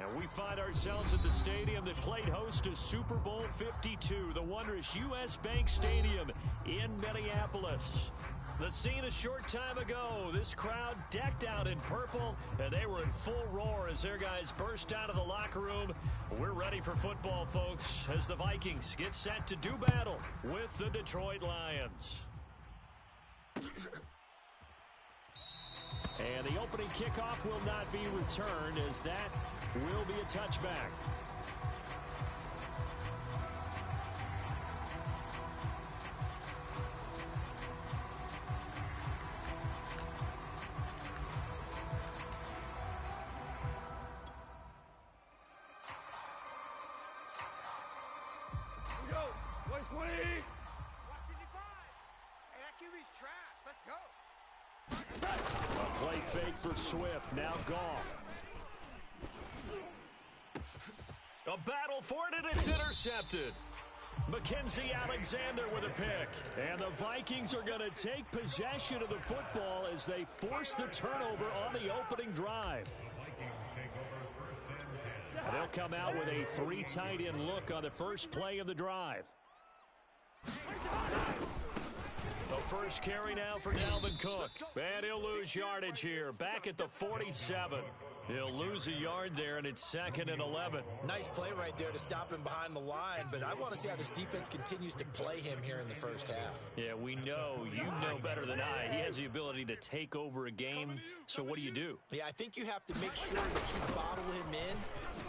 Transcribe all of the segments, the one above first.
And we find ourselves at the stadium that played host to Super Bowl 52, the wondrous U.S. Bank Stadium in Minneapolis. The scene a short time ago, this crowd decked out in purple, and they were in full roar as their guys burst out of the locker room. We're ready for football, folks, as the Vikings get set to do battle with the Detroit Lions. And the opening kickoff will not be returned, as that will be a touchback. A play fake for Swift. Now Goff. A battle for it, and it's intercepted. Mackenzie Alexander with a pick. And the Vikings are going to take possession of the football as they force the turnover on the opening drive. They'll come out with a 3 tight end look on the first play of the drive. The first carry now for Dalvin Cook. And he'll lose yardage here. Back at the 47. He'll lose a yard there, and it's 2nd and 11. Nice play right there to stop him behind the line, but I want to see how this defense continues to play him here in the first half. Yeah, we know. You know better than I. He has the ability to take over a game, so what do? Yeah, I think you have to make sure that you bottle him in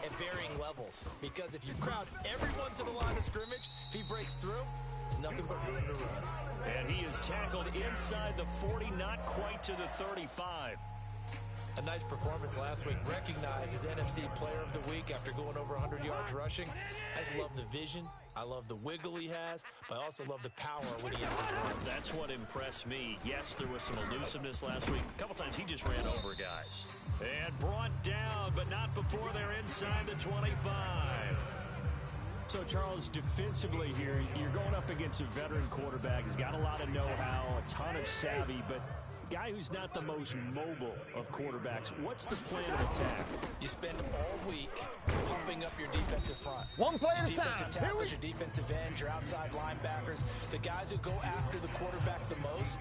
at varying levels, because if you crowd everyone to the line of scrimmage, if he breaks through, there's nothing but room to run. And he is tackled inside the 40, not quite to the 35. A nice performance last week. Recognized as NFC Player of the Week after going over 100 yards rushing. I just love the vision. I love the wiggle he has, but I also love the power when he hits his runs. That's what impressed me. Yes, there was some elusiveness last week. A couple times he just ran over guys. And brought down, but not before they're inside the 25. So, Charles, defensively here, you're going up against a veteran quarterback. He's got a lot of know-how, a ton of savvy, but a guy who's not the most mobile of quarterbacks. What's the plan of attack? You spend all week pumping up your defensive front. One play at a time. Defensive tackles, your defensive ends, your outside linebackers, the guys who go after the quarterback the most,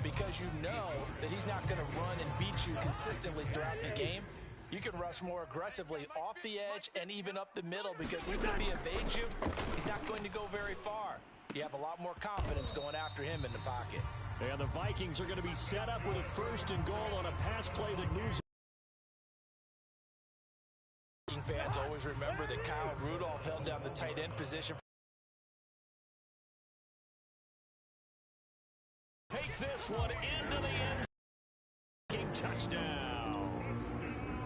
because you know that he's not going to run and beat you consistently throughout the game. You can rush more aggressively off the edge and even up the middle, because even if he evades you, he's not going to go very far. You have a lot more confidence going after him in the pocket. And the Vikings are going to be set up with a 1st and goal on a pass play that moves. Fans always remember that Kyle Rudolph held down the tight end position. Take this one into the end. Touchdown.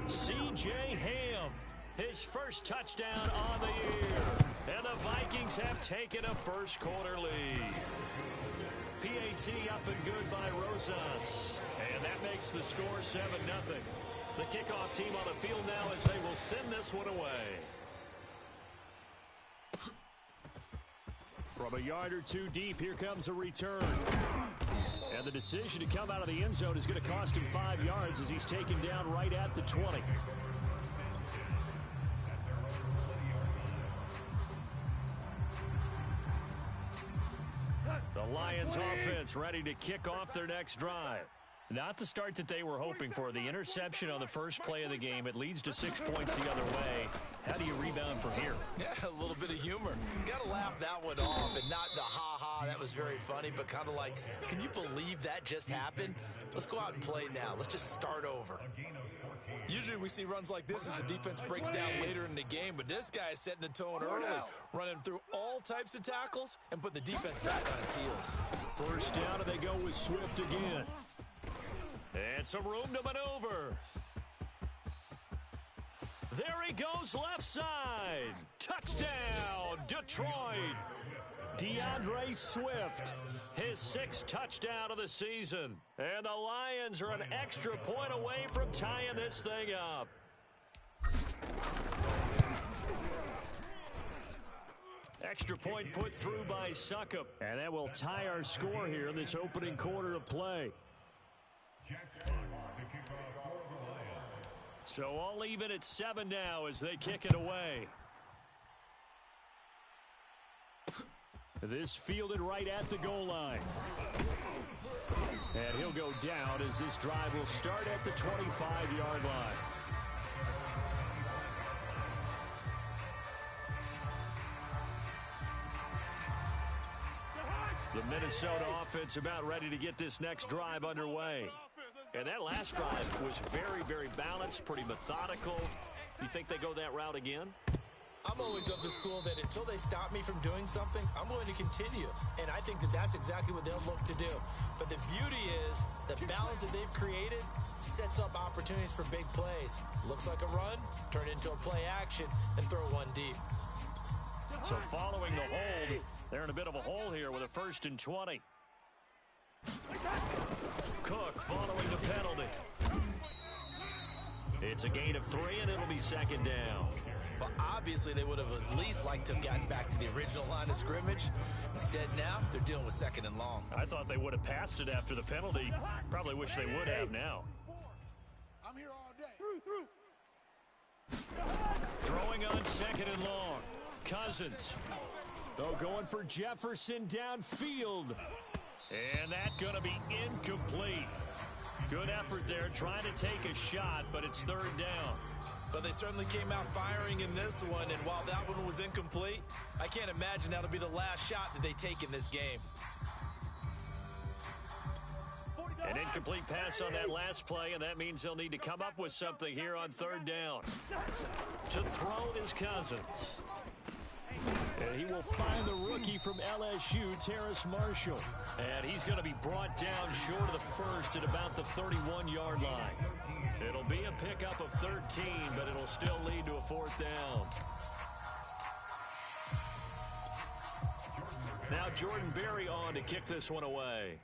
C.J. Ham, his first touchdown on the year. And the Vikings have taken a first-quarter lead. PAT up and good by Rosas. And that makes the score 7-0. The kickoff team on the field now as they will send this one away. From a yard or two deep, here comes a return. And the decision to come out of the end zone is going to cost him 5 yards as he's taken down right at the 20. The Lions offense ready to kick off their next drive. Not the start that they were hoping for. The interception on the first play of the game. It leads to 6 points the other way. How do you rebound from here? Yeah, a little bit of humor. Got to laugh that one off, and not the ha-ha, that was very funny, but kind of like, can you believe that just happened? Let's go out and play now. Let's just start over. Usually we see runs like this as the defense breaks down later in the game, but this guy is setting the tone early, running through all types of tackles and putting the defense back on its heels. First down, and they go with Swift again. And some room to maneuver. There he goes left side. Touchdown, Detroit. DeAndre Swift, his 6th touchdown of the season. And the Lions are an extra point away from tying this thing up. Extra point put through by Succop. And that will tie our score here in this opening quarter of play. So all even at 7 now as they kick it away. This fielded right at the goal line. And he'll go down as this drive will start at the 25-yard line. The Minnesota offense about ready to get this next drive underway. And that last drive was very, very balanced, pretty methodical. You think they go that route again? I'm always of the school that until they stop me from doing something, I'm going to continue. And I think that that's exactly what they'll look to do. But the beauty is the balance that they've created sets up opportunities for big plays. Looks like a run, turn it into a play action, and throw one deep. So following the hold, they're in a bit of a hole here with a 1st and 20. Cook following the penalty. It's a gain of 3, and it'll be 2nd down. Well, obviously, they would have at least liked to have gotten back to the original line of scrimmage. Instead, now, they're dealing with 2nd and long. I thought they would have passed it after the penalty. Probably wish they would have now. I'm here all day. Throwing on 2nd and long. Cousins. Though going for Jefferson downfield. And that's going to be incomplete. Good effort there, trying to take a shot, but it's 3rd down. But they certainly came out firing in this one, and while that one was incomplete, I can't imagine that'll be the last shot that they take in this game. An incomplete pass on that last play, and that means they'll need to come up with something here on 3rd down. To throw is Cousins. And he will find the rookie from LSU, Terrace Marshall. And he's going to be brought down short of the 1st at about the 31-yard line. It'll be a pickup of 13, but it'll still lead to a 4th down. Now Jordan Berry on to kick this one away.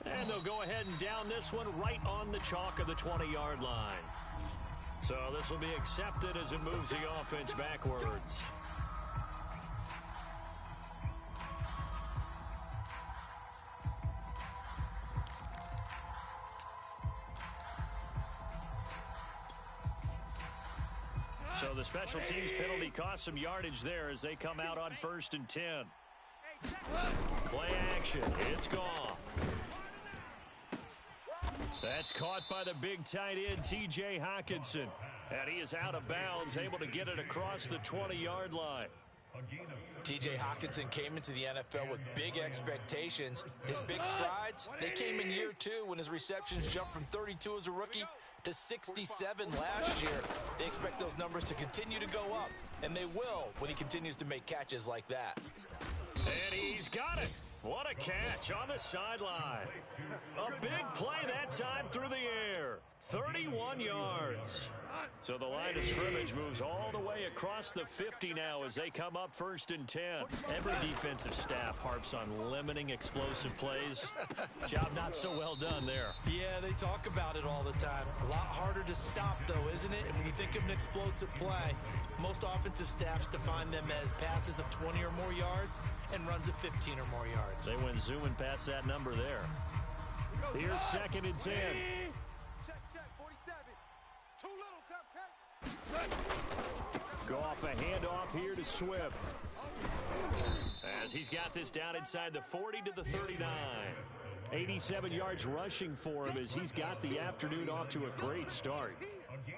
And they'll go ahead and down this one right on the chalk of the 20-yard line. So this will be accepted as it moves the offense backwards. So the special teams penalty cost some yardage there as they come out on 1st and 10. Play action. It's gone. That's caught by the big tight end, T.J. Hockenson. And he is out of bounds, able to get it across the 20-yard line. T.J. Hockenson came into the NFL with big expectations. His big strides, they came in year 2 when his receptions jumped from 32 as a rookie to 67 last year. They expect those numbers to continue to go up, and they will when he continues to make catches like that. And he's got it. What a catch on the sideline. A big play that time through the air. 31 yards. So the line of scrimmage moves all the way across the 50 now as they come up 1st and 10. Every defensive staff harps on limiting explosive plays. Job not so well done there. Yeah, they talk about it all the time. A lot harder to stop, though, isn't it? And when you think of an explosive play, most offensive staffs define them as passes of 20 or more yards and runs of 15 or more yards. They went zooming past that number there. Here's 2nd and 10. Check, 47. Too little, cupcake. Go off a handoff here to Swift. As he's got this down inside the 40 to the 39. 87 yards rushing for him as he's got the afternoon off to a great start.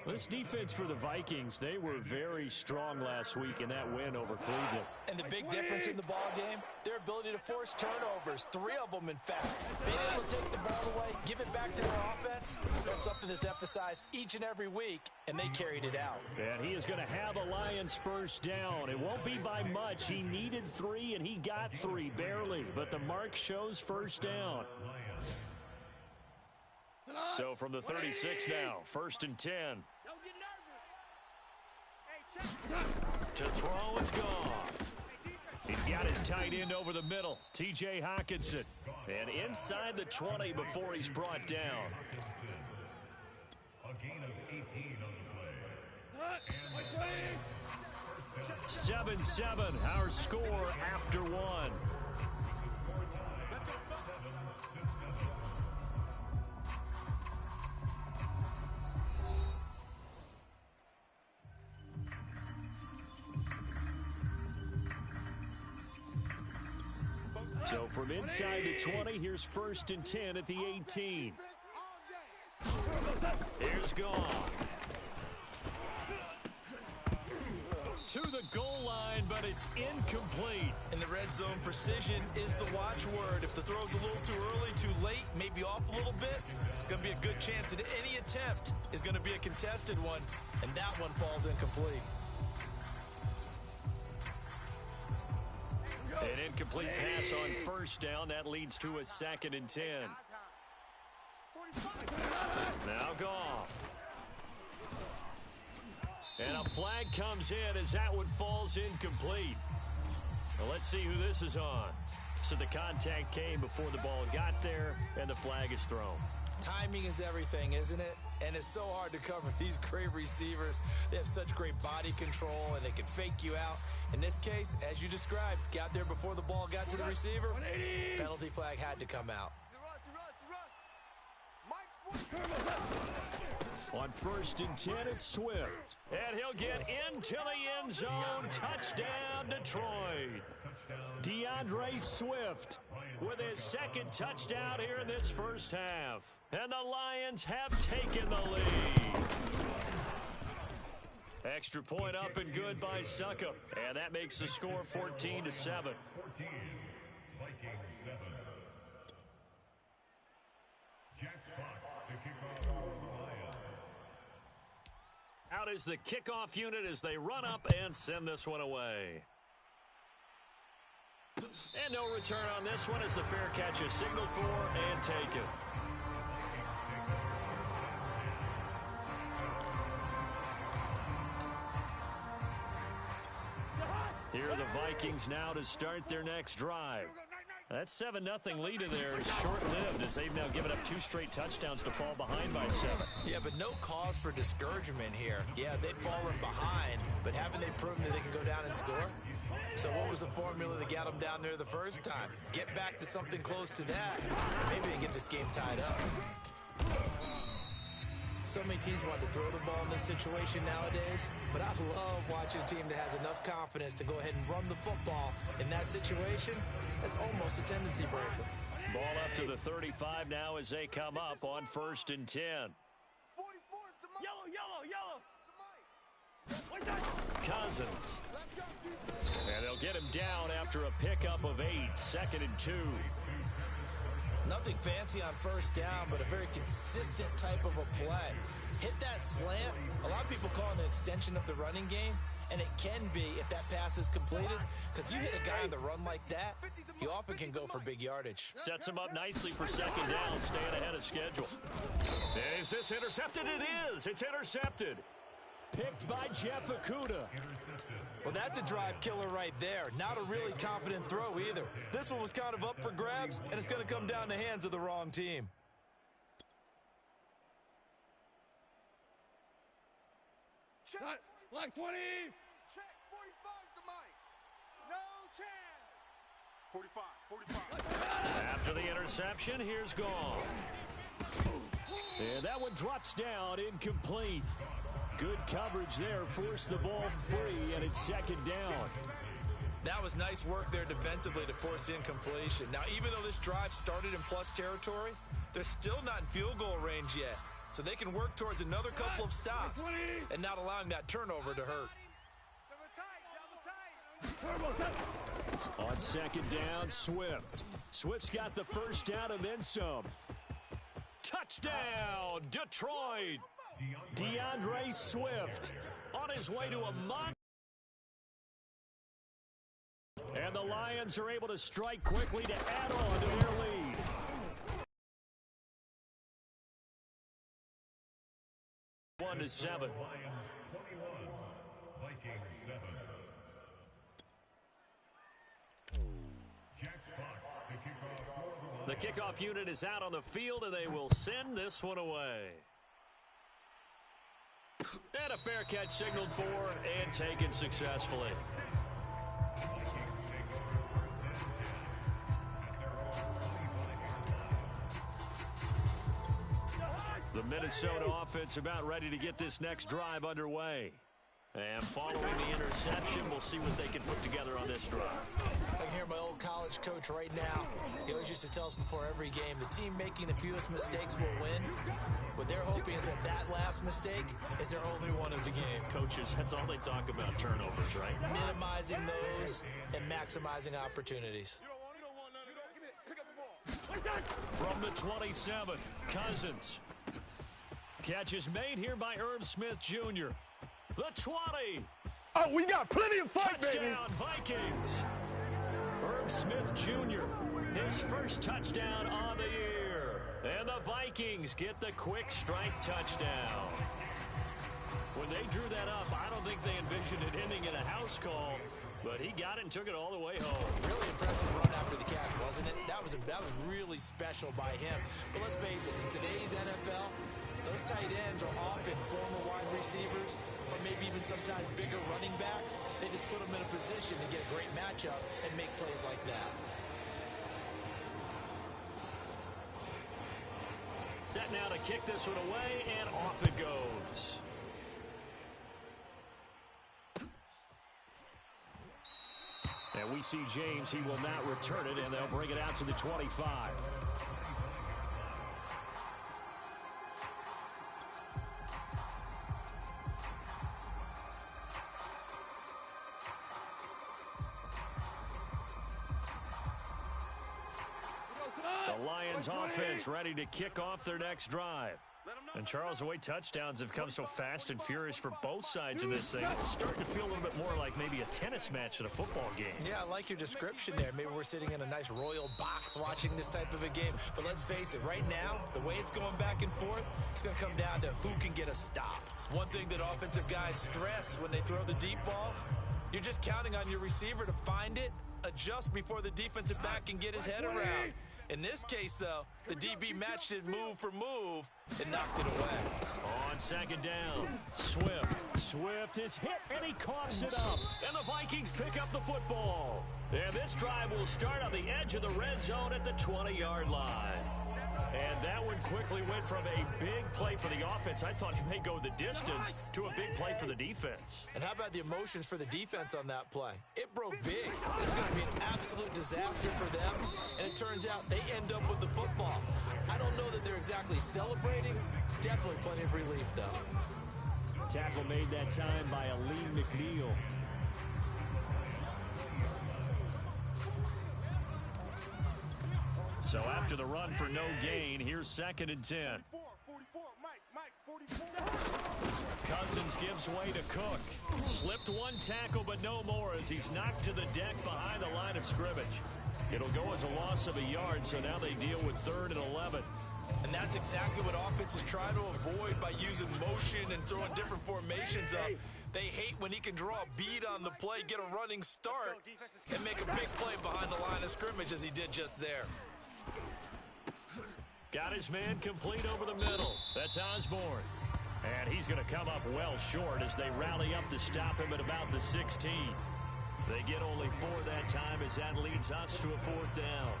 This defense for the Vikings, they were very strong last week in that win over Cleveland. And the big difference in the ball game, their ability to force turnovers, 3 of them in fact. Being able to take the ball away, give it back to their offense, that's something that's emphasized each and every week, and they carried it out. And he is going to have a Lions 1st down. It won't be by much. He needed 3, and he got 3, barely. But the mark shows 1st down. So from the 36 now, 1st and 10. Don't get nervous. Hey, check. To throw is gone. He's got his tight end over the middle, T.J. Hockenson. And inside the 20 before he's brought down. A gain of 18 on the play. 7-7, our score after one. So from inside the 20, here's 1st and 10 at the 18. Here's Goff. To the goal line, but it's incomplete. In the red zone, precision is the watchword. If the throw's a little too early, too late, maybe off a little bit, going to be a good chance that any attempt is going to be a contested one, and that one falls incomplete. An incomplete pass on 1st down. That leads to a 2nd and 10. Now Goff. And a flag comes in as that one falls incomplete. Well, let's see who this is on. So the contact came before the ball got there, and the flag is thrown. Timing is everything, isn't it? And it's so hard to cover these great receivers. They have such great body control, and they can fake you out. In this case, as you described, got there before the ball got to the receiver. Penalty flag had to come out. On 1st and 10, it's Swift. And he'll get into the end zone. Touchdown, Detroit. DeAndre Swift with his 2nd touchdown here in this first half. And the Lions have taken the lead. Extra point up and good by Succop. And that makes the score 14-7. Out is the kickoff unit as they run up and send this one away. And no return on this one as the fair catch is signaled for and taken. Here are the Vikings now to start their next drive. That 7-0 lead in there is short-lived as they've now given up 2 straight touchdowns to fall behind by 7. Yeah, but no cause for discouragement here. Yeah, they've fallen behind, but haven't they proven that they can go down and score? So what was the formula that got them down there the first time? Get back to something close to that. Maybe they get this game tied up. So many teams want to throw the ball in this situation nowadays, but I love watching a team that has enough confidence to go ahead and run the football. In that situation, that's almost a tendency breaker. Ball up to the 35 now as they come up on 1st and 10. Cousins. And they'll get him down after a pickup of 8, 2nd and 2. Nothing fancy on 1st down, but a very consistent type of a play. Hit that slant. A lot of people call it an extension of the running game, and it can be if that pass is completed, because you hit a guy on the run like that, he often can go for big yardage. Sets him up nicely for 2nd down, staying ahead of schedule. Is this intercepted? It is. It's intercepted. Picked by Jeff Okudah. Well, that's a drive killer right there. Not a really confident throw either. This one was kind of up for grabs, and it's going to come down the hands of the wrong team. Check. Like 20. Check. 45's the mic. No chance. 45. After the interception, here's Goff. And that one drops down, incomplete. Good coverage there, forced the ball free, and it's 2nd down. That was nice work there defensively to force incompletion. Now, even though this drive started in plus territory, they're still not in field goal range yet. So they can work towards another couple of stops and not allowing that turnover to hurt. On 2nd down, Swift. Swift's got the 1st down and then some. Touchdown, Detroit. DeAndre Swift on his way to a month. And the Lions are able to strike quickly to add on to their lead. One to 7. The kickoff unit is out on the field, and they will send this one away. And a fair catch signaled for and taken successfully. The Minnesota offense about ready to get this next drive underway. And following the interception, we'll see what they can put together on this drive. I can hear my old college coach right now. He always used to tell us before every game, the team making the fewest mistakes will win. What they're hoping is that last mistake is their only one of the game. Coaches, that's all they talk about, turnovers, right? Minimizing those and maximizing opportunities. From the 27, Cousins. Catch is made here by Irv Smith Jr. The 20. Oh, we got plenty of fight, touchdown, baby. Vikings. Irv Smith Jr., his first touchdown on the year. And the Vikings get the quick strike touchdown. When they drew that up, I don't think they envisioned it ending in a house call, but he got it and took it all the way home. Really impressive run after the catch, wasn't it? That was really special by him. But let's face it, in today's NFL, those tight ends are often former wide receivers or maybe even sometimes bigger running backs. They just put them in a position to get a great matchup and make plays like that. Set now to kick this one away, and off it goes. And we see James. He will not return it, and they'll bring it out to the 25. The Lions offense ready to kick off their next drive. And Charles, the way touchdowns have come so fast and furious for both sides of this thing, it's starting to feel a little bit more like maybe a tennis match than a football game. Yeah, I like your description there. Maybe we're sitting in a nice royal box watching this type of a game. But let's face it, right now, the way it's going back and forth, it's going to come down to who can get a stop. One thing that offensive guys stress when they throw the deep ball, you're just counting on your receiver to find it, adjust before the defensive back can get his head around. In this case, though, the DB matched it move for move and knocked it away. On second down, Swift is hit, and he coughs it up. And the Vikings pick up the football. And this drive will start on the edge of the red zone at the 20-yard line. And that one quickly went from a big play for the offense, I thought he may go the distance, to a big play for the defense. And how about the emotions for the defense on that play? It broke big. It's going to be an absolute disaster for them. And it turns out they end up with the football. I don't know that they're exactly celebrating. Definitely plenty of relief, though. Tackle made that time by Aleem McNeil. So after the run for no gain, here's 2nd and 10. Cousins gives way to Cook. Slipped one tackle, but no more as he's knocked to the deck behind the line of scrimmage. It'll go as a loss of a yard, so now they deal with 3rd and 11. And that's exactly what offenses try to avoid by using motion and throwing different formations up. They hate when he can draw a bead on the play, get a running start, and make a big play behind the line of scrimmage as he did just there. Got his man complete over the middle. That's Osborne. And he's going to come up well short as they rally up to stop him at about the 16. They get only 4 that time as that leads us to a 4th down.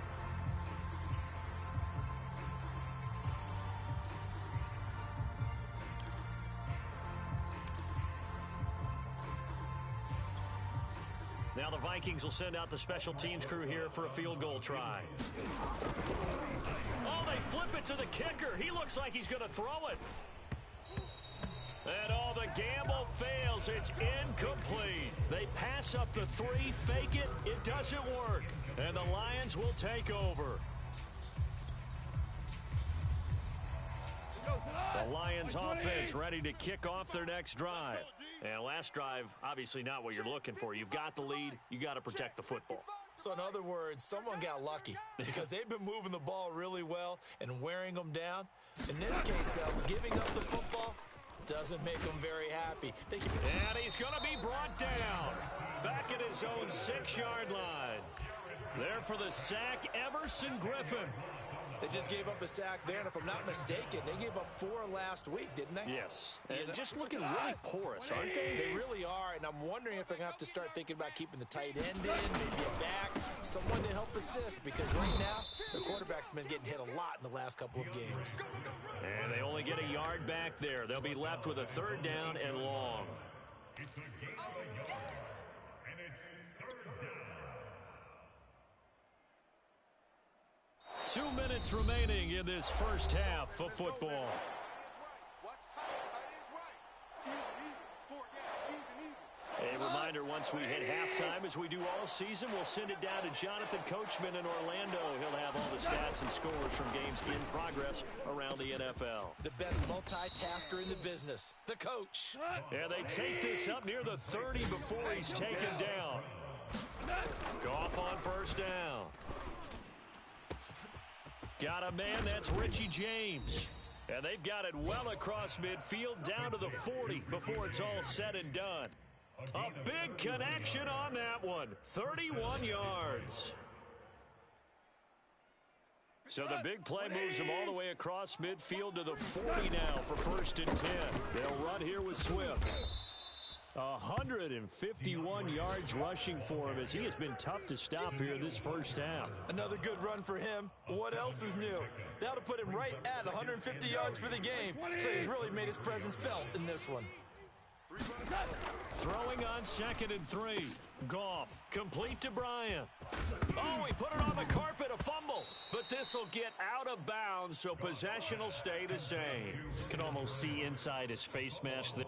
Now the Vikings will send out the special teams crew here for a field goal try. Oh, they flip it to the kicker. He looks like he's going to throw it. And the gamble fails. It's incomplete. They pass up the 3, fake it. It doesn't work. And the Lions will take over. The Lions offense ready to kick off their next drive. And last drive, obviously not what you're looking for. You've got the lead. You got to protect the football. So in other words, someone got lucky because they've been moving the ball really well and wearing them down. In this case, though, giving up the football doesn't make them very happy. And he's going to be brought down back at his own 6-yard line. There for the sack, Everson Griffin. They just gave up a sack there, and if I'm not mistaken, they gave up 4 last week, didn't they? Yes. And just looking really porous, aren't they? They really are, and I'm wondering if they're going to have to start thinking about keeping the tight end in, maybe a back, someone to help assist, because right now, the quarterback's been getting hit a lot in the last couple of games. And they only get a yard back there. They'll be left with a 3rd down and long. 2 minutes remaining in this first half of football. A reminder, once we hit halftime, as we do all season, we'll send it down to Jonathan Coachman in Orlando. He'll have all the stats and scores from games in progress around the NFL. The best multitasker in the business, the coach. And they take this up near the 30 before he's taken down. Goff on first down. Got a man, that's Richie James. And they've got it well across midfield down to the 40 before it's all said and done. A big connection on that one. 31 yards. So the big play moves them all the way across midfield to the 40 now for 1st and 10. They'll run here with Swift. 151 yards rushing for him as he has been tough to stop here this first half. Another good run for him. What else is new? That'll put him right at 150 yards for the game. So he's really made his presence felt in this one. Throwing on 2nd and 3. Goff, complete to Bryant. Oh, he put it on the carpet, a fumble. But this will get out of bounds, so possession will stay the same. Can almost see inside his face mask there.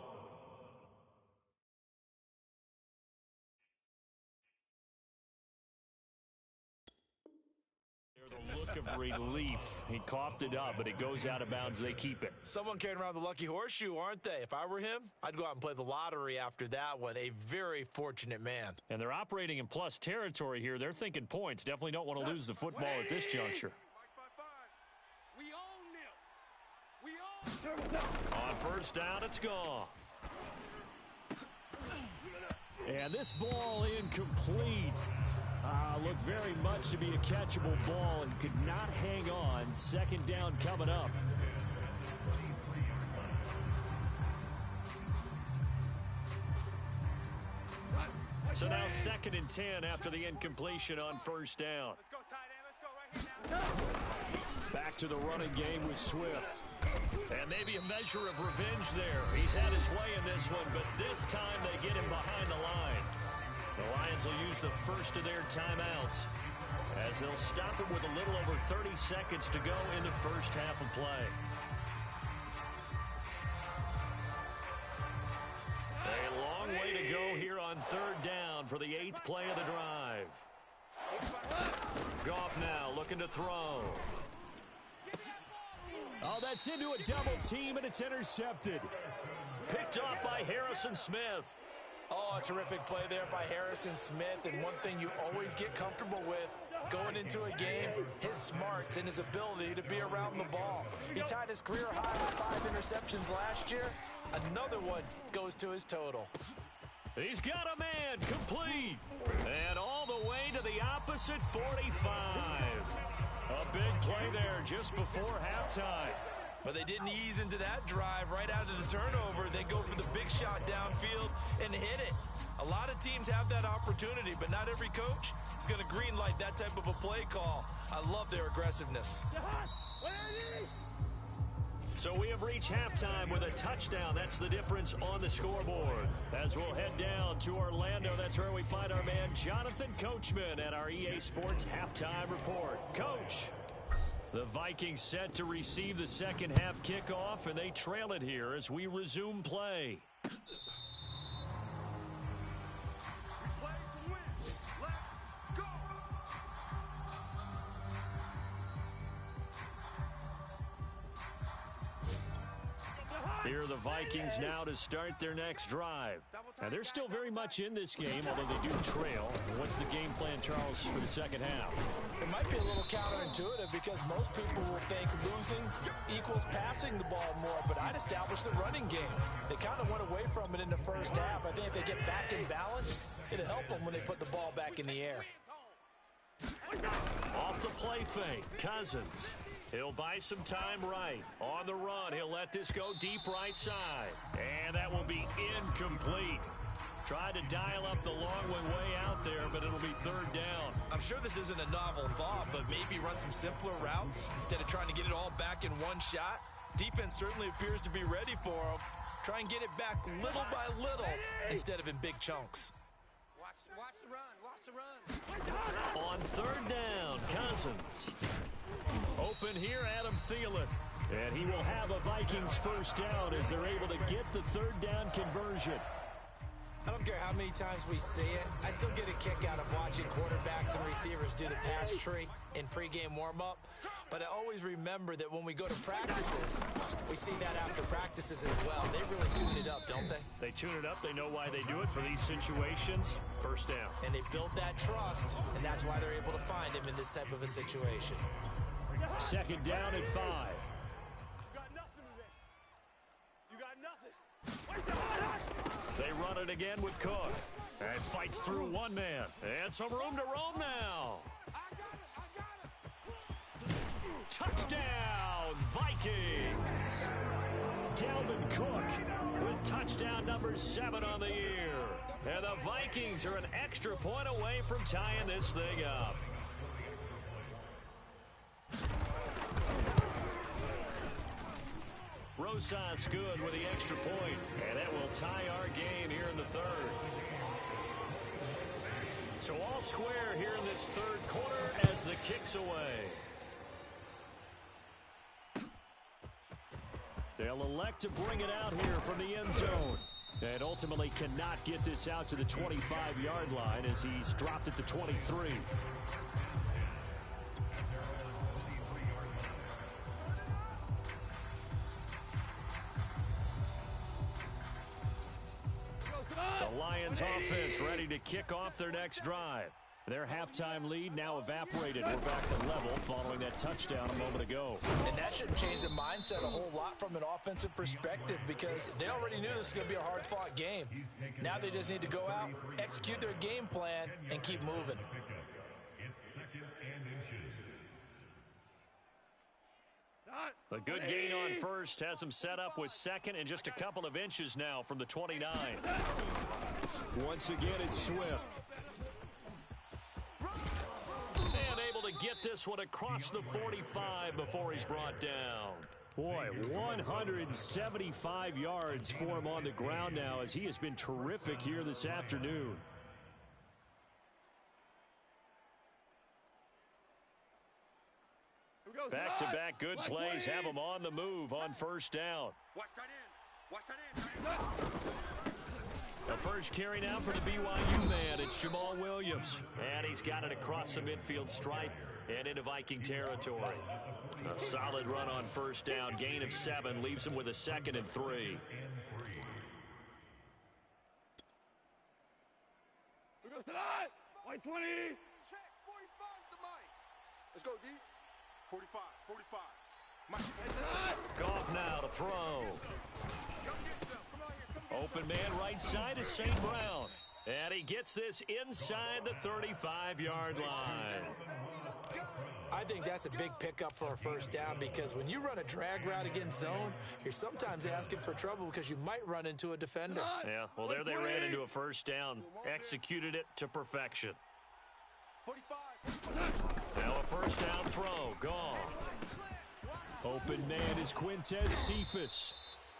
Of relief. He coughed it up, but it goes out of bounds. They keep it. Someone carrying around the lucky horseshoe, aren't they? If I were him, I'd go out and play the lottery after that one. A very fortunate man. And they're operating in plus territory here. They're thinking points. Definitely don't want to lose the football at this juncture. On first down, it's Goff. And this ball incomplete. Looked very much to be a catchable ball and could not hang on. 2nd down coming up. So now 2nd and 10 after the incompletion on first down. Back to the running game with Swift. And maybe a measure of revenge there. He's had his way in this one, but this time they get him behind the line. The Lions will use the first of their timeouts as they'll stop it with a little over 30 seconds to go in the first half of play. A long way to go here on 3rd down for the 8th play of the drive. Goff now looking to throw. Oh, that's into a double team, and it's intercepted. Picked off by Harrison Smith. Oh, a terrific play there by Harrison Smith, and one thing you always get comfortable with going into a game, his smarts and his ability to be around the ball. He tied his career high with 5 interceptions last year. Another one goes to his total. He's got a man, complete, and all the way to the opposite 45. A big play there just before halftime. But they didn't ease into that drive right out of the turnover. They go for the big shot downfield and hit it. A lot of teams have that opportunity, but not every coach is going to green light that type of a play call. I love their aggressiveness. So we have reached halftime with a touchdown. That's the difference on the scoreboard. As we'll head down to Orlando, that's where we find our man Jonathan Coachman at our EA Sports Halftime Report. Coach. The Vikings set to receive the second half kickoff, and they trail it here as we resume play. Here are the Vikings now to start their next drive. Now, they're still very much in this game, although they do trail. What's the game plan, Charles, for the second half? It might be a little counterintuitive because most people will think losing equals passing the ball more, but I'd establish the running game. They kind of went away from it in the first half. I think if they get back in balance, it'll help them when they put the ball back in the air. Off the play fake, Cousins. He'll buy some time right. On the run, he'll let this go deep right side. And that will be incomplete. Tried to dial up the long way out there, but it'll be third down. I'm sure this isn't a novel thought, but maybe run some simpler routes instead of trying to get it all back in one shot. Defense certainly appears to be ready for him. Try and get it back little by little instead of in big chunks. Watch the run. Watch the run. On third down, Cousins. Open here, Adam Thielen. And he will have a Vikings first down as they're able to get the third down conversion. I don't care how many times we see it. I still get a kick out of watching quarterbacks and receivers do the pass tree in pregame warm-up. But I always remember that when we go to practices, we see that after practices as well. They really tune it up, don't they? They tune it up. They know why they do it for these situations. First down. And they build that trust, and that's why they're able to find him in this type of a situation. Second down and 5. You got nothing today. You got nothing. They run it again with Cook. And fights through one man. And some room to roam now. Touchdown, Vikings! Dalvin Cook with touchdown number 7 on the year. And the Vikings are an extra point away from tying this thing up. Rosas good with the extra point, and that will tie our game here in the third. So all square here in this third quarter as the kick's away. They'll elect to bring it out here from the end zone. And ultimately cannot get this out to the 25-yard line as he's dropped at the 23. The Lions offense ready to kick off their next drive. Their halftime lead now evaporated. We're back to level following that touchdown a moment ago. And that should change the mindset a whole lot from an offensive perspective because they already knew this was going to be a hard-fought game. Now they just need to go out, execute their game plan, and keep moving. A good gain on first has him set up with second and just a couple of inches now from the 29. Once again, it's Swift. And able to get this one across the 45 before he's brought down. Boy, 175 yards for him on the ground now as he has been terrific here this afternoon. Back-to-back good plays have him on the move on first down. Watch that in. Watch that in. The first carry now for the BYU man. It's Jamal Williams. And he's got it across the midfield stripe and into Viking territory. A solid run on first down. Gain of 7 leaves him with a 2nd and 3. Who goes to that? White 20. Check. 45's the mic. Let's go, D. 45. 45. Mike. Goff now to throw. Open man right side is St. Brown. And he gets this inside the 35-yard line. I think that's a big pickup for a first down because when you run a drag route against zone, you're sometimes asking for trouble because you might run into a defender. Yeah, well, there they ran into a first down. Executed it to perfection. 45. Now a first down throw. Gone. Open man is Quintez Cephas.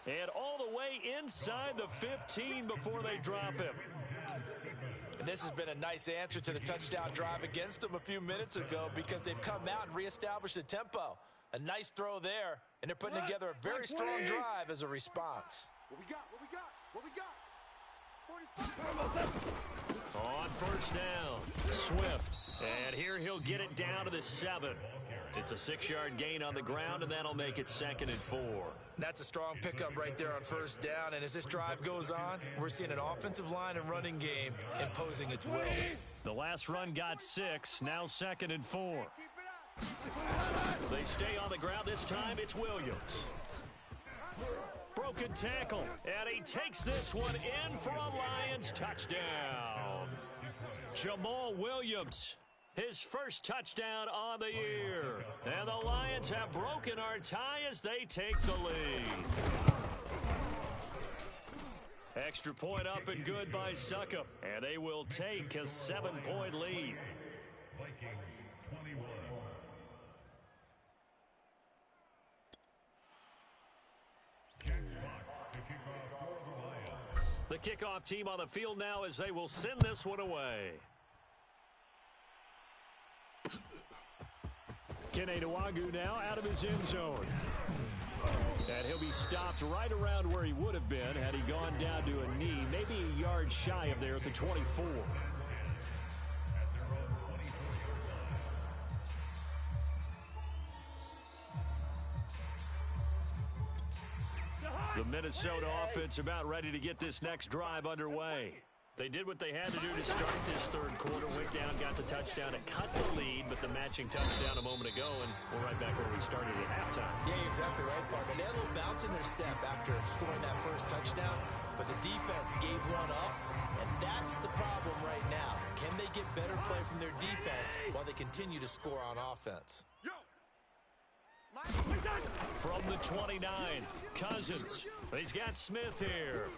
And all the way inside the 15 before they drop him. And this has been a nice answer to the touchdown drive against them a few minutes ago because they've come out and reestablished the tempo. A nice throw there, and they're putting together a very strong drive as a response. What we got? What we got? What we got? 45. On first down, Swift. And here he'll get it down to the 7. It's a 6-yard gain on the ground, and that'll make it 2nd and 4. That's a strong pickup right there on first down, and as this drive goes on, we're seeing an offensive line and running game imposing its will. The last run got 6, now 2nd and 4. They stay on the ground. This time it's Williams. Broken tackle, and he takes this one in for a Lions touchdown. Jamal Williams. his first touchdown on the year. And the Lions have broken our tie as they take the lead. Extra point up and good by Succop. And they will take a 7-point lead. The kickoff team on the field now as they will send this one away. Kene Nwangwu now out of his end zone. And he'll be stopped right around where he would have been had he gone down to a knee, maybe a yard shy of there at the 24. The Minnesota offense about ready to get this next drive underway. They did what they had to do to start this third quarter. Went down, got the touchdown, and cut the lead, but the matching touchdown a moment ago, and we're right back where we started at halftime. Yeah, you're exactly right, partner. They had a little bounce in their step after scoring that first touchdown, but the defense gave one up, and that's the problem right now. Can they get better play from their defense while they continue to score on offense? From the 29, Cousins. He's got Smith here.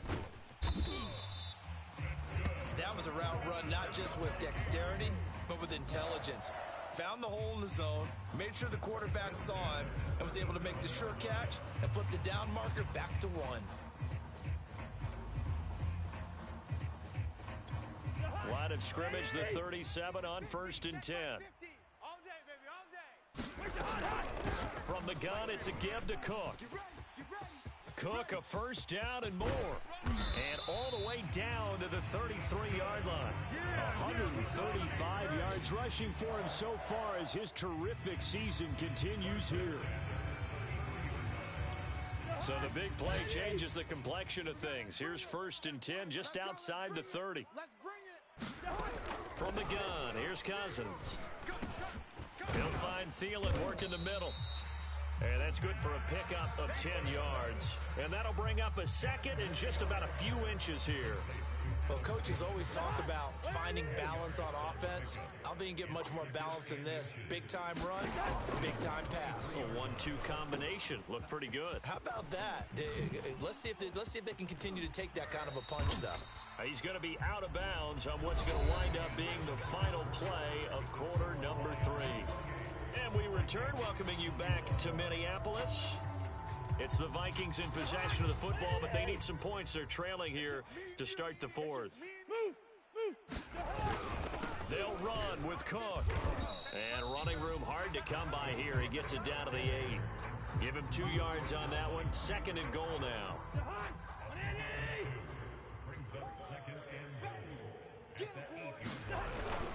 That was a route run not just with dexterity, but with intelligence. Found the hole in the zone, made sure the quarterback saw him, and was able to make the sure catch and flip the down marker back to 1. Line of scrimmage, the 37 on 1st and 10. From the gun, it's a give to Cook. Cook, a first down and more. And all the way down to the 33-yard line. 135 yards rushing for him so far as his terrific season continues here. So the big play changes the complexion of things. Here's 1st and 10 just outside the 30. From the gun, here's Cousins. He'll find Thielen working the middle. And that's good for a pickup of 10 yards. And that'll bring up a second and just about a few inches here. Well, coaches always talk about finding balance on offense. I don't think you can get much more balance than this. Big-time run, big-time pass. A 1-2 combination. Looked pretty good. How about that? Let's see if they can continue to take that kind of a punch, though. He's going to be out of bounds on what's going to wind up being the final play of quarter number 3. And we return, welcoming you back to Minneapolis. It's the Vikings in possession of the football, but they need some points. They're trailing here to start the 4th. They'll run with Cook. And running room hard to come by here. He gets it down to the 8. Give him 2 yards on that one. 2nd and goal now.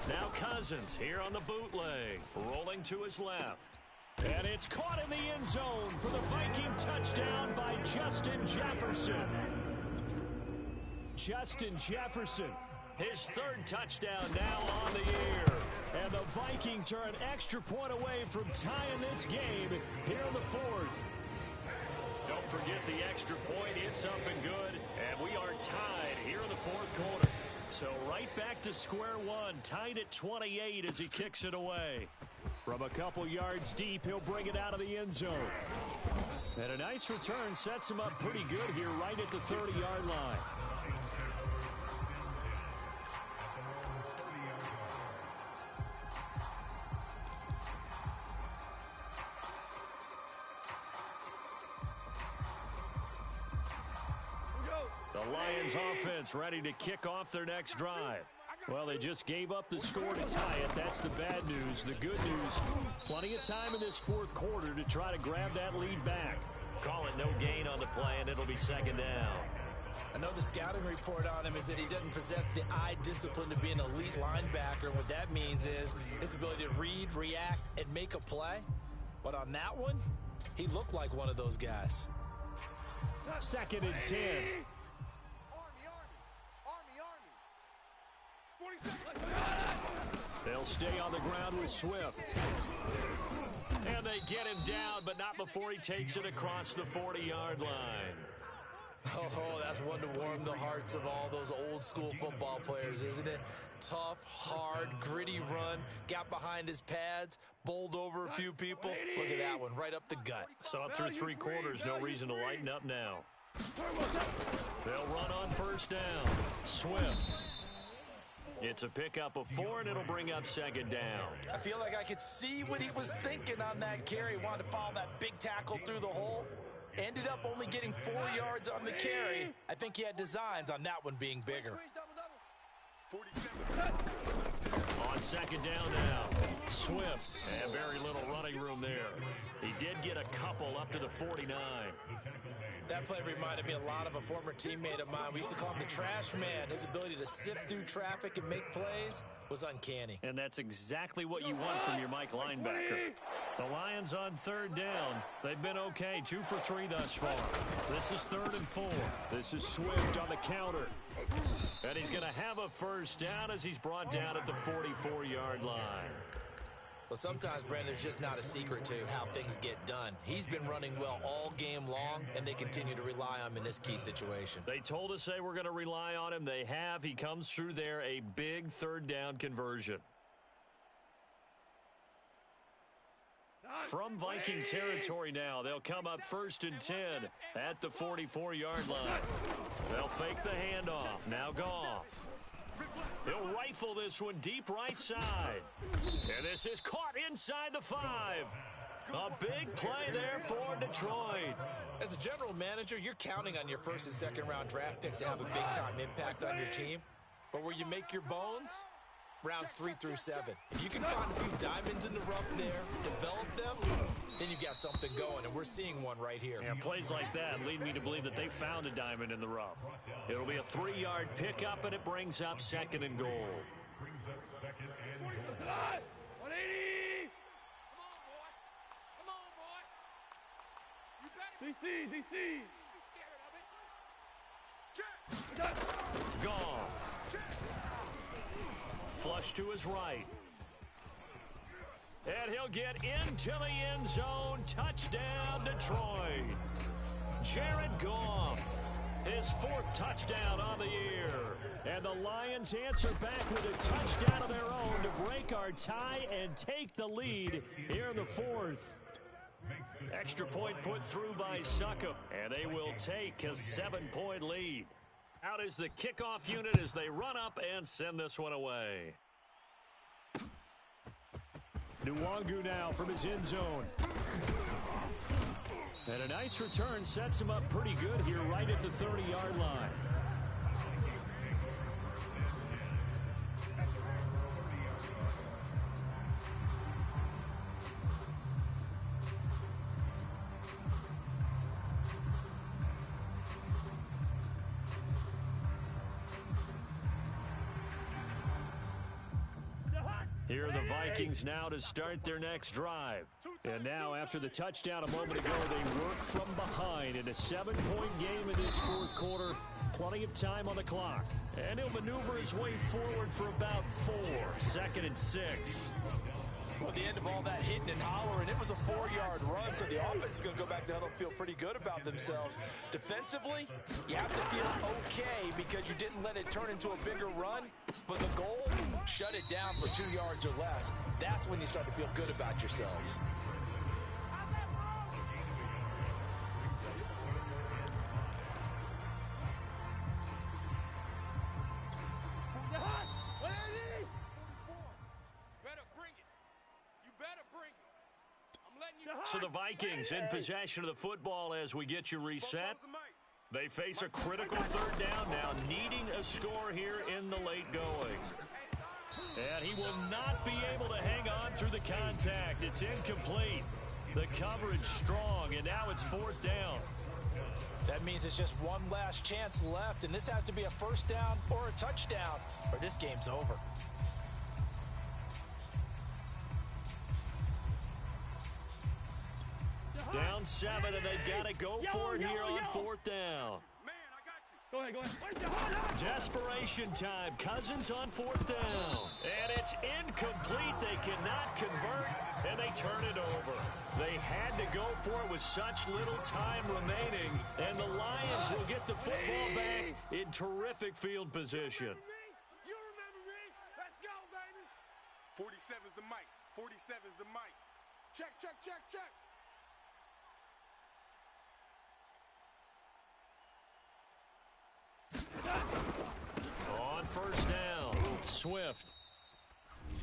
Now Cousins here on the bootleg, rolling to his left. And it's caught in the end zone for the Viking touchdown by Justin Jefferson. Justin Jefferson, his 3rd touchdown now on the year. And the Vikings are an extra point away from tying this game here in the 4th. Don't forget the extra point. It's up and good. And we are tied here in the 4th quarter. So right back to square one, tied at 28 as he kicks it away. From a couple yards deep, he'll bring it out of the end zone. And a nice return sets him up pretty good here right at the 30-yard line. The Lions offense ready to kick off their next drive. Well, they just gave up the score to tie it. That's the bad news. The good news, plenty of time in this 4th quarter to try to grab that lead back. Call it no gain on the play, and it'll be 2nd down. I know the scouting report on him is that he doesn't possess the eye discipline to be an elite linebacker. And what that means is his ability to read, react, and make a play. But on that one, he looked like one of those guys. 2nd and 10. They'll stay on the ground with Swift. And they get him down, but not before he takes it across the 40-yard line. Oh, that's one to warm the hearts of all those old school football players, isn't it? Tough, hard, gritty run, got behind his pads, bowled over a few people. Look at that one, right up the gut. So up through 3 quarters, no reason to lighten up now. They'll run on first down. Swift. It's a pickup of 4, and it'll bring up second down. I feel like I could see what he was thinking on that carry. He wanted to follow that big tackle through the hole. Ended up only getting 4 yards on the carry. I think he had designs on that one being bigger. On second down now, Swift. And very little running room there. He did get a couple up to the 49. That play reminded me a lot of a former teammate of mine. We used to call him the trash man. His ability to sift through traffic and make plays was uncanny. And that's exactly what you want from your Mike linebacker. The Lions on third down. They've been okay, 2 for 3 thus far. This is 3rd and 4. This is Swift on the counter. And he's going to have a first down as he's brought down at the 44-yard line. Well, sometimes, Brandon, there's just not a secret to how things get done. He's been running well all game long, and they continue to rely on him in this key situation. They told us they were going to rely on him. They have. He comes through there, a big third down conversion. From Viking territory now, they'll come up 1st and 10 at the 44-yard line. They'll fake the handoff. Now Goff. He'll rifle this one deep right side. And this is caught inside the 5. A big play there for Detroit. As a general manager, you're counting on your 1st and 2nd round draft picks to have a big-time impact on your team. But where you make your bones, rounds 3 through 7. If you can find a few diamonds in the rough there, develop them, then you've got something going, and we're seeing one right here. Yeah, plays like that lead me to believe that they found a diamond in the rough. It'll be a 3-yard pickup, and it brings up 2nd and goal. 180! Come on, boy. DC. Goff. Flush to his right. And he'll get into the end zone. Touchdown, Detroit. Jared Goff, his 4th touchdown on the year. And the Lions answer back with a touchdown of their own to break our tie and take the lead here in the 4th. Extra point put through by Succop, and they will take a 7-point lead. Out is the kickoff unit as they run up and send this one away. Nwangu now from his end zone. And a nice return sets him up pretty good here right at the 30-yard line. Here are the Vikings now to start their next drive. And now, after the touchdown a moment ago, they work from behind in a 7-point game in this 4th quarter. Plenty of time on the clock. And he'll maneuver his way forward for about 4. 2nd and 6. Well, at the end of all that hitting and hollering, it was a 4-yard run, so the offense is going to go back to huddle and feel pretty good about themselves. Defensively, you have to feel okay because you didn't let it turn into a bigger run, but the goal, shut it down for 2 yards or less. That's when you start to feel good about yourselves. So the Vikings in possession of the football as we get you reset. They face a critical 3rd down now, needing a score here in the late going. And he will not be able to hang on through the contact. It's incomplete. The coverage strong, and now it's 4th down. That means it's just one last chance left, and this has to be a 1st down or a touchdown, or this game's over. Down 7, and they've got to go for it here on 4th down. Go ahead. Desperation time. Cousins on 4th down. And it's incomplete. They cannot convert, and they turn it over. They had to go for it with such little time remaining, and the Lions will get the football back in terrific field position. You remember me? Let's go, baby. 47's the mic. 47's the mic. Check. On 1st down, Swift.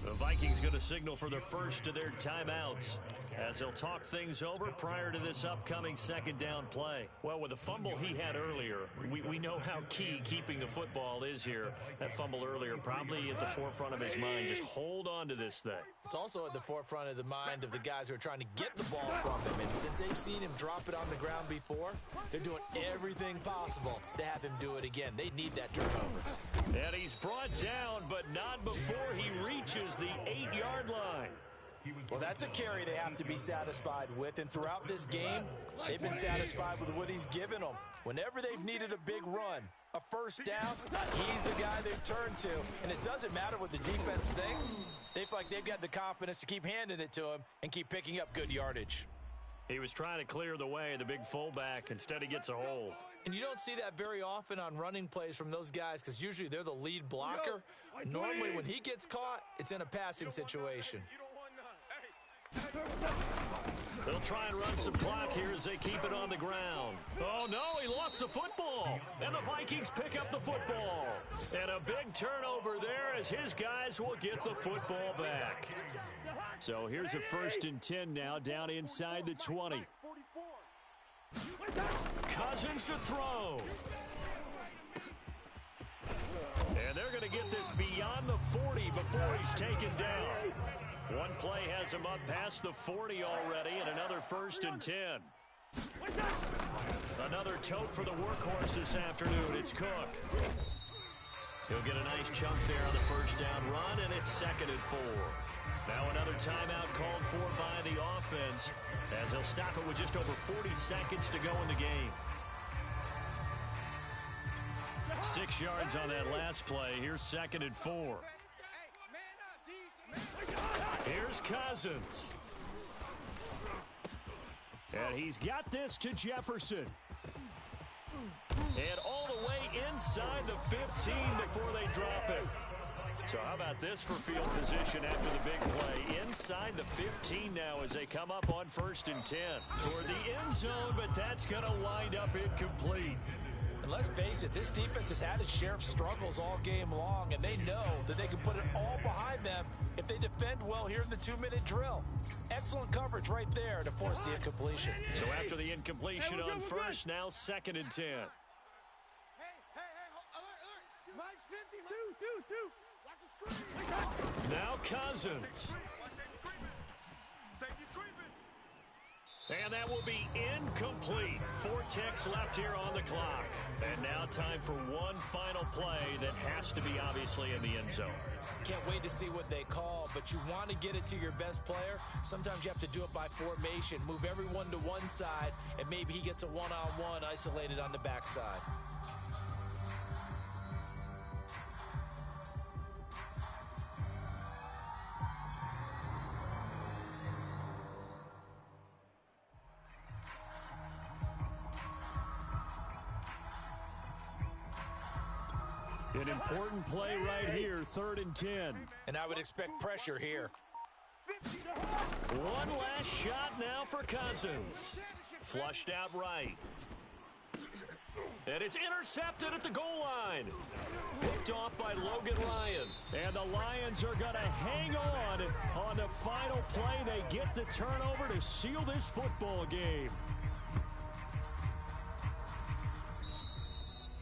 The Vikings going to signal for the first of their timeouts as they'll talk things over prior to this upcoming 2nd down play. Well, with the fumble he had earlier, we know how key keeping the football is here. That fumble earlier probably at the forefront of his mind. Just hold on to this thing. It's also at the forefront of the mind of the guys who are trying to get the ball from him. And since they've seen him drop it on the ground before, they're doing everything possible to have him do it again. They need that turnover. And he's brought down, but not before he reaches the 8-yard line. Well, that's a carry they have to be satisfied with. And throughout this game, they've been satisfied with what he's given them. Whenever they've needed a big run, a 1st down, he's the guy they've turned to. And it doesn't matter what the defense thinks. They feel like they've got the confidence to keep handing it to him and keep picking up good yardage. He was trying to clear the way, the big fullback. Instead, he gets a hold. And you don't see that very often on running plays from those guys because usually they're the lead blocker. Normally, when he gets caught, it's in a passing situation. They'll try and run some clock here as they keep it on the ground. Oh, no, he lost the football. And the Vikings pick up the football. And a big turnover there as his guys will get the football back. So here's a 1st and 10 now down inside the 20. Cousins to throw. And they're going to get this beyond the 40 before he's taken down. One play has him up past the 40 already, and another 1st and 10. Another tote for the workhorse this afternoon. It's Cook. He'll get a nice chunk there on the 1st down run, and it's 2nd and 4. Now another timeout called for by the offense as they'll stop it with just over 40 seconds to go in the game. 6 yards on that last play. Here's 2nd and 4. Here's Cousins. And he's got this to Jefferson. And all the way inside the 15 before they drop it. So how about this for field position after the big play? Inside the 15 now as they come up on 1st and 10. Toward the end zone, but that's going to wind up incomplete. And let's face it, this defense has had its share of struggles all game long, and they know that they can put it all behind them if they defend well here in the 2-minute drill. Excellent coverage right there to force the incompletion. So after the incompletion on 1st, now 2nd and 10. Hey, alert. Mike's 50. Two. Watch the screen. Now Cousins. Safety's creeping. And that will be incomplete. 4 ticks left here on the clock. And now time for one final play that has to be obviously in the end zone. Can't wait to see what they call, but you want to get it to your best player. Sometimes you have to do it by formation. Move everyone to one side, and maybe he gets a one-on-one isolated on the backside. An important play right here, 3rd and 10. And I would expect pressure here. One last shot now for Cousins. Flushed out right. And it's intercepted at the goal line. Picked off by Logan Ryan. And the Lions are going to hang on the final play. They get the turnover to seal this football game.